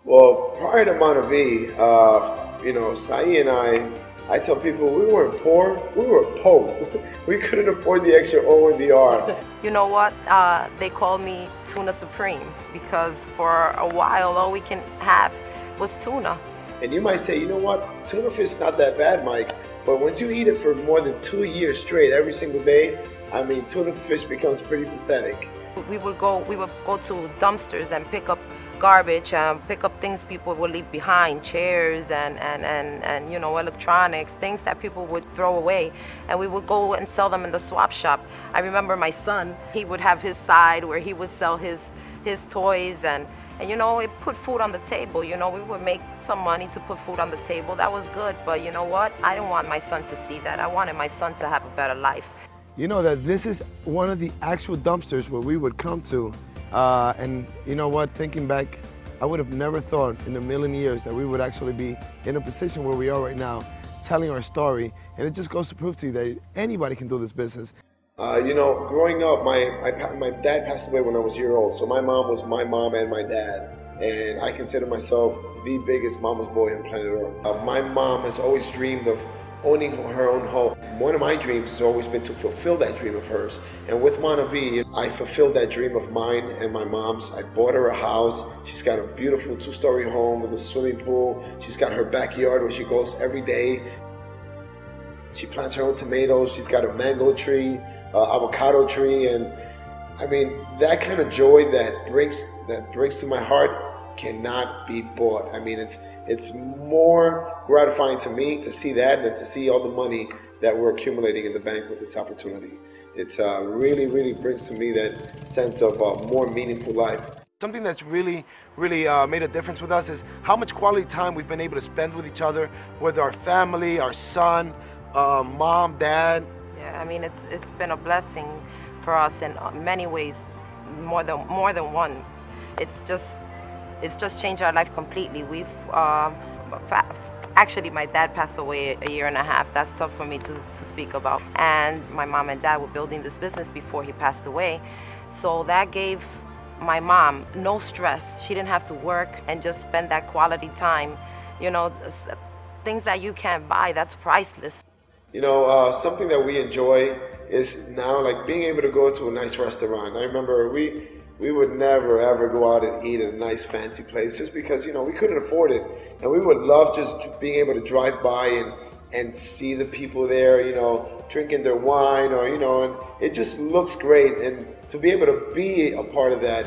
Well, prior to MonaVie, Sahi and I tell people we weren't poor, we were poor. We couldn't afford the extra O and the R. You know what? They call me Tuna Supreme because for a while all we can have was tuna. And you might say, you know what? Tuna fish is not that bad, Mike. But once you eat it for more than 2 years straight, every single day, I mean, tuna fish becomes pretty pathetic. We would go to dumpsters and pick up garbage, pick up things people would leave behind, chairs and you know, electronics, things that people would throw away, and we would go and sell them in the swap shop. I remember my son, he would have his side where he would sell his toys, and you know, it put food on the table. You know, we would make some money to put food on the table. That was good, but you know what? I didn't want my son to see that. I wanted my son to have a better life. You know that this is one of the actual dumpsters where we would come to. And you know what, thinking back, I would have never thought in a million years that we would actually be in a position where we are right now, telling our story. And it just goes to prove to you that anybody can do this business. You know, growing up, my dad passed away when I was a year old. So my mom was my mom and my dad. And I consider myself the biggest mama's boy on planet Earth. My mom has always dreamed of owning her own home. One of my dreams has always been to fulfill that dream of hers. And with MonaVie, I fulfilled that dream of mine and my mom's. I bought her a house. She's got a beautiful 2-story home with a swimming pool. She's got her backyard where she goes every day. She plants her own tomatoes. She's got a mango tree, avocado tree, and I mean, that kind of joy that brings to my heart cannot be bought. I mean, it's more gratifying to me to see that than to see all the money that we're accumulating in the bank with this opportunity. It's really brings to me that sense of more meaningful life. Something that's really made a difference with us is how much quality time we've been able to spend with each other, with our family, our son, mom, dad. Yeah, I mean, it's been a blessing for us in many ways, more than one. It's just changed our life completely. We've actually, my dad passed away a year and a half. That's tough for me to speak about. And my mom and dad were building this business before he passed away, so that gave my mom no stress. She didn't have to work and just spend that quality time. You know, things that you can't buy. That's priceless. You know, something that we enjoy is now like being able to go to a nice restaurant. I remember we would never ever go out and eat at a nice fancy place just because, you know, we couldn't afford it. And we would love just being able to drive by and see the people there, you know, drinking their wine, or, you know, and it just looks great. And to be able to be a part of that.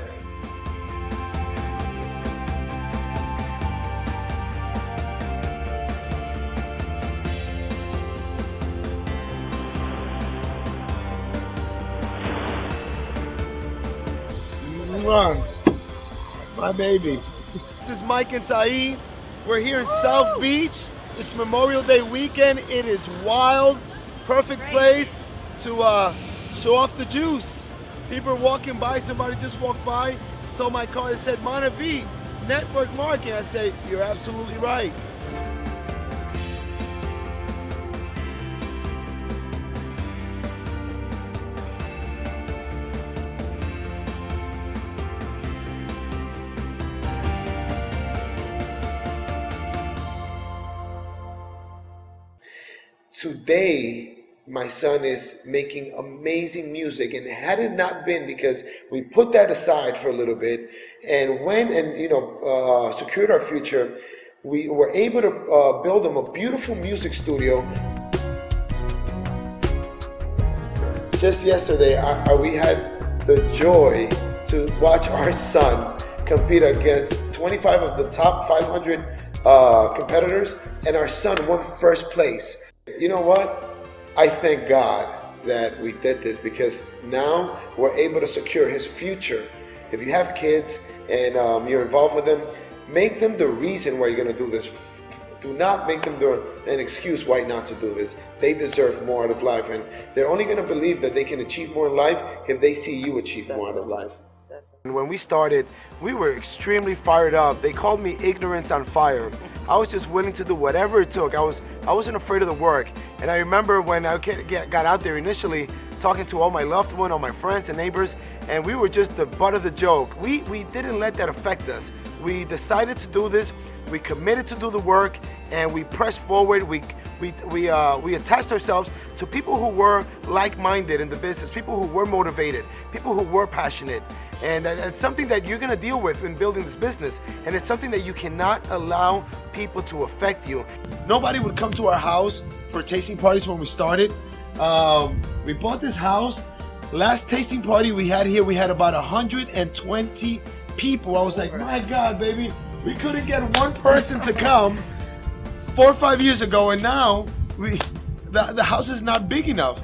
My baby. This is Mike and Sahi. We're here in South Beach. It's Memorial Day weekend. It is wild. Perfect place to show off the juice. People are walking by. Somebody just walked by, saw my car and said, MonaVie, network marketing. I say, you're absolutely right. Today, my son is making amazing music, and had it not been because we put that aside for a little bit and went and, you know, secured our future, we were able to build him a beautiful music studio. Just yesterday, we had the joy to watch our son compete against 25 of the top 500 competitors, and our son won first place. You know what? I thank God that we did this, because now we're able to secure his future. If you have kids and you're involved with them, make them the reason why you're going to do this. Do not make them an excuse why not to do this. They deserve more out of life, and they're only going to believe that they can achieve more in life if they see you achieve more out of life. When we started, we were extremely fired up. They called me ignorance on fire. I was just willing to do whatever it took. I wasn't afraid of the work. And I remember when I got out there initially, talking to all my loved ones, all my friends and neighbors, and we were just the butt of the joke. We didn't let that affect us. We decided to do this. We committed to do the work, and we pressed forward. We attached ourselves to people who were like-minded in the business, people who were motivated, people who were passionate. And it's something that you're gonna deal with in building this business. And it's something that you cannot allow people to affect you. Nobody would come to our house for tasting parties when we started. We bought this house. Last tasting party we had here, we had about 120 people. I was like, my God, baby, we couldn't get one person to come 4 or 5 years ago, and now the house is not big enough.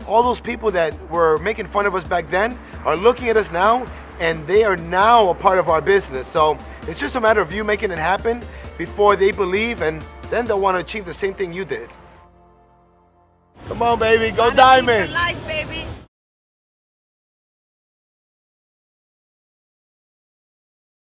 All those people that were making fun of us back then are looking at us now, and they are now a part of our business. So it's just a matter of you making it happen before they believe, and then they'll want to achieve the same thing you did. Come on, baby, go Diamond. Life, baby.